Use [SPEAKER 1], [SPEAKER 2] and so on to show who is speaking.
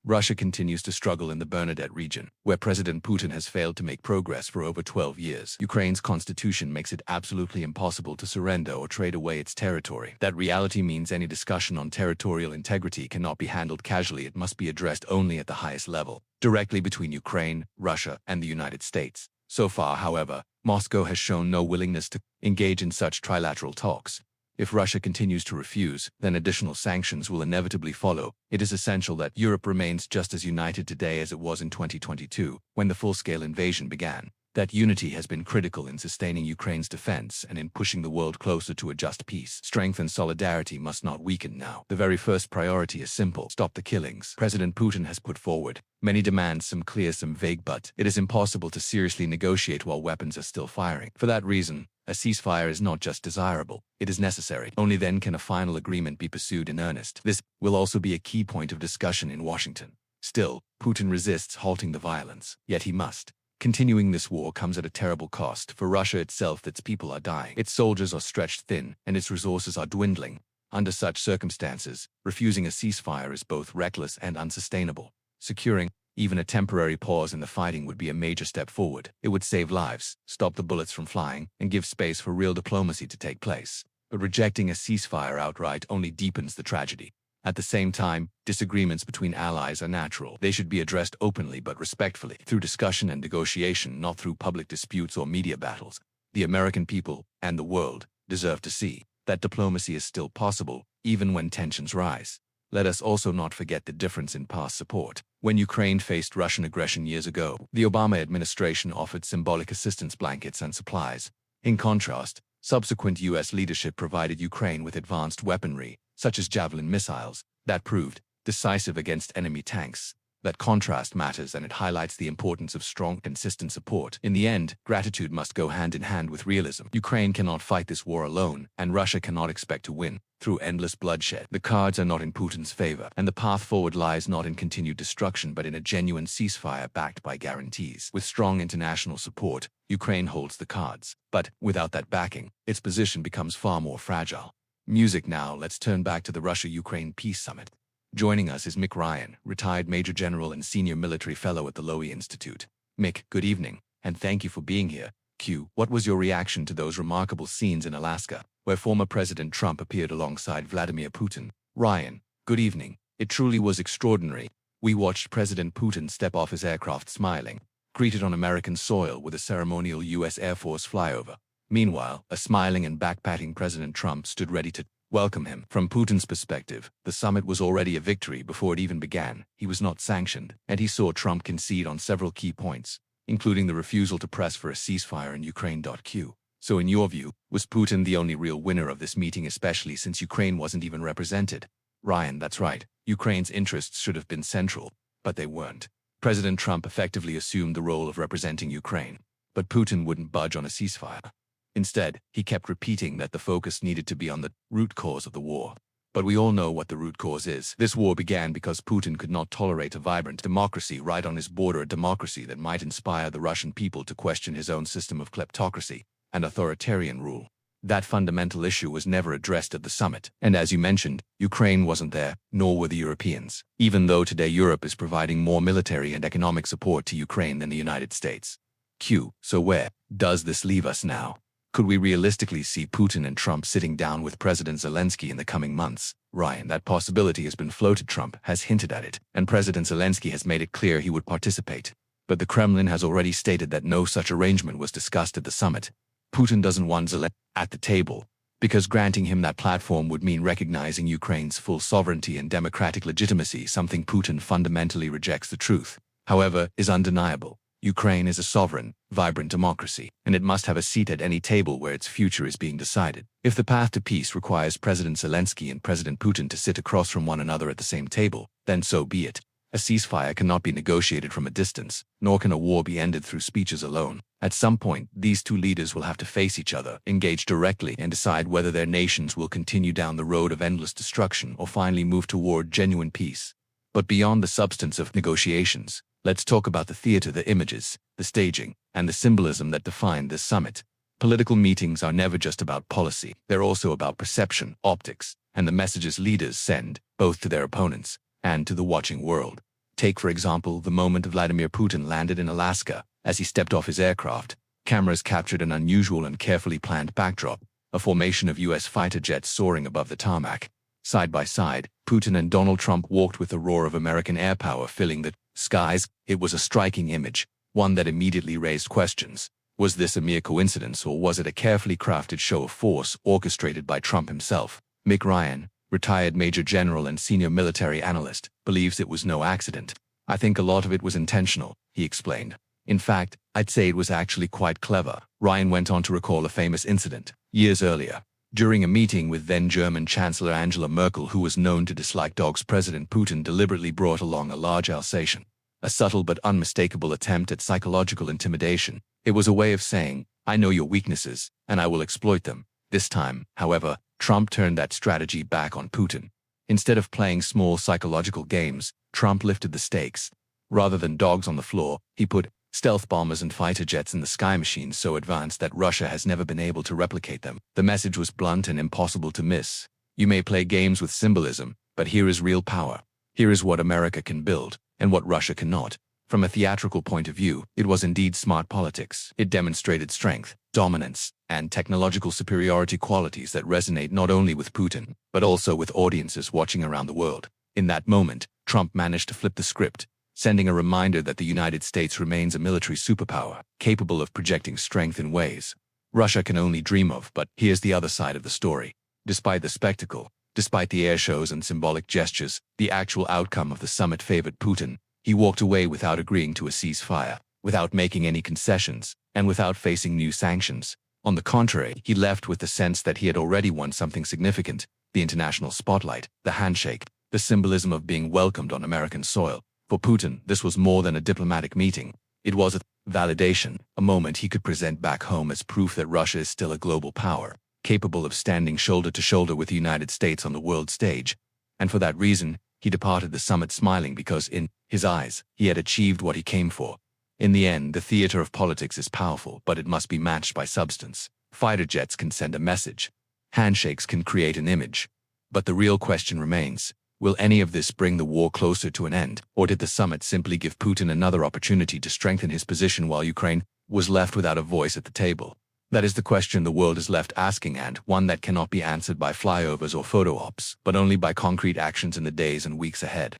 [SPEAKER 1] Russia continues to struggle in the Bernadette region, where President Putin has failed to make progress for over 12 years. Ukraine's constitution makes it absolutely impossible to surrender or trade away its territory. That reality means any discussion on territorial integrity cannot be handled casually. It must be addressed only at the highest level, directly between Ukraine, Russia, and the United States. So far, however, Moscow has shown no willingness to engage in such trilateral talks. If Russia continues to refuse, then additional sanctions will inevitably follow. It is essential that Europe remains just as united today as it was in 2022, when the full-scale invasion began. That unity has been critical in sustaining Ukraine's defense and in pushing the world closer to a just peace. Strength and solidarity must not weaken now. The very first priority is simple: stop the killings. President Putin has put forward many demands, some clear, some vague, but it is impossible to seriously negotiate while weapons are still firing. For that reason, a ceasefire is not just desirable, it is necessary. Only then can a final agreement be pursued in earnest. This will also be a key point of discussion in Washington. Still, Putin resists halting the violence, yet he must. Continuing this war comes at a terrible cost for Russia itself. Its people are dying, its soldiers are stretched thin, and its resources are dwindling. Under such circumstances, refusing a ceasefire is both reckless and unsustainable. Securing even a temporary pause in the fighting would be a major step forward. It would save lives, stop the bullets from flying, and give space for real diplomacy to take place. But rejecting a ceasefire outright only deepens the tragedy. At the same time, disagreements between allies are natural. They should be addressed openly but respectfully, through discussion and negotiation, not through public disputes or media battles. The American people, and the world, deserve to see that diplomacy is still possible, even when tensions rise. Let us also not forget the difference in past support. When Ukraine faced Russian aggression years ago, the Obama administration offered symbolic assistance blankets and supplies. In contrast, subsequent U.S. leadership provided Ukraine with advanced weaponry, such as Javelin missiles, that proved decisive against enemy tanks. That contrast matters, and it highlights the importance of strong, consistent support. In the end, gratitude must go hand in hand with realism. Ukraine cannot fight this war alone, and Russia cannot expect to win through endless bloodshed. The cards are not in Putin's favor, and the path forward lies not in continued destruction but in a genuine ceasefire backed by guarantees. With strong international support, Ukraine holds the cards. But without that backing, its position becomes far more fragile. Music now. Let's turn back to the Russia-Ukraine Peace Summit. Joining us is Mick Ryan, retired Major General and Senior Military Fellow at the Lowy Institute. Mick, good evening, and thank you for being here. Q. What was your reaction to those remarkable scenes in Alaska, where former President Trump appeared alongside Vladimir Putin? Ryan. Good evening. It truly was extraordinary. We watched President Putin step off his aircraft smiling, greeted on American soil with a ceremonial U.S. Air Force flyover. Meanwhile, a smiling and back-patting President Trump stood ready to welcome him. From Putin's perspective, the summit was already a victory before it even began. He was not sanctioned, and he saw Trump concede on several key points, including the refusal to press for a ceasefire in Ukraine. Q. So in your view, was Putin the only real winner of this meeting, especially since Ukraine wasn't even represented? Ryan. That's right. Ukraine's interests should have been central, but they weren't. President Trump effectively assumed the role of representing Ukraine, but Putin wouldn't budge on a ceasefire. Instead, he kept repeating that the focus needed to be on the root cause of the war. But we all know what the root cause is. This war began because Putin could not tolerate a vibrant democracy right on his border, a democracy that might inspire the Russian people to question his own system of kleptocracy and authoritarian rule. That fundamental issue was never addressed at the summit. And as you mentioned, Ukraine wasn't there, nor were the Europeans, even though today Europe is providing more military and economic support to Ukraine than the United States. Q. So where does this leave us now? Could we realistically see Putin and Trump sitting down with President Zelensky in the coming months? Ryan. That possibility has been floated. Trump has hinted at it, and President Zelensky has made it clear he would participate. But the Kremlin has already stated that no such arrangement was discussed at the summit. Putin doesn't want Zelensky at the table, because granting him that platform would mean recognizing Ukraine's full sovereignty and democratic legitimacy, something Putin fundamentally rejects. The truth, however, is undeniable. Ukraine is a sovereign, vibrant democracy, and it must have a seat at any table where its future is being decided. If the path to peace requires President Zelensky and President Putin to sit across from one another at the same table, then so be it. A ceasefire cannot be negotiated from a distance, nor can a war be ended through speeches alone. At some point, these two leaders will have to face each other, engage directly, and decide whether their nations will continue down the road of endless destruction or finally move toward genuine peace. But beyond the substance of negotiations, let's talk about the theater, the images, the staging, and the symbolism that define this summit. Political meetings are never just about policy. They're also about perception, optics, and the messages leaders send, both to their opponents and to the watching world. Take, for example, the moment Vladimir Putin landed in Alaska. As he stepped off his aircraft, cameras captured an unusual and carefully planned backdrop, a formation of U.S. fighter jets soaring above the tarmac. Side by side, Putin and Donald Trump walked with the roar of American air power filling the skies. It was a striking image, one that immediately raised questions. Was this a mere coincidence, or was it a carefully crafted show of force orchestrated by Trump himself? Mick Ryan, retired Major General and senior military analyst, believes it was no accident. I think a lot of it was intentional, he explained. In fact, I'd say it was actually quite clever. Ryan went on to recall a famous incident, years earlier. During a meeting with then-German Chancellor Angela Merkel, who was known to dislike dogs, President Putin deliberately brought along a large Alsatian. A subtle but unmistakable attempt at psychological intimidation. It was a way of saying, I know your weaknesses, and I will exploit them. This time, however, Trump turned that strategy back on Putin. Instead of playing small psychological games, Trump lifted the stakes. Rather than dogs on the floor, he put stealth bombers and fighter jets in the sky, machines so advanced that Russia has never been able to replicate them. The message was blunt and impossible to miss. You may play games with symbolism, but here is real power. Here is what America can build, and what Russia cannot. From a theatrical point of view, it was indeed smart politics. It demonstrated strength, dominance, and technological superiority, qualities that resonate not only with Putin, but also with audiences watching around the world. In that moment, Trump managed to flip the script, sending a reminder that the United States remains a military superpower, capable of projecting strength in ways Russia can only dream of. But here's the other side of the story. Despite the spectacle, despite the air shows and symbolic gestures, the actual outcome of the summit favored Putin. He walked away without agreeing to a ceasefire, without making any concessions, and without facing new sanctions. On the contrary, he left with the sense that he had already won something significant: the international spotlight, the handshake, the symbolism of being welcomed on American soil. For Putin, this was more than a diplomatic meeting. It was a validation, a moment he could present back home as proof that Russia is still a global power, capable of standing shoulder to shoulder with the United States on the world stage. And for that reason, he departed the summit smiling, because in his eyes, he had achieved what he came for. In the end, the theater of politics is powerful, but it must be matched by substance. Fighter jets can send a message. Handshakes can create an image. But the real question remains, will any of this bring the war closer to an end, or did the summit simply give Putin another opportunity to strengthen his position while Ukraine was left without a voice at the table? That is the question the world is left asking, and one that cannot be answered by flyovers or photo ops, but only by concrete actions in the days and weeks ahead.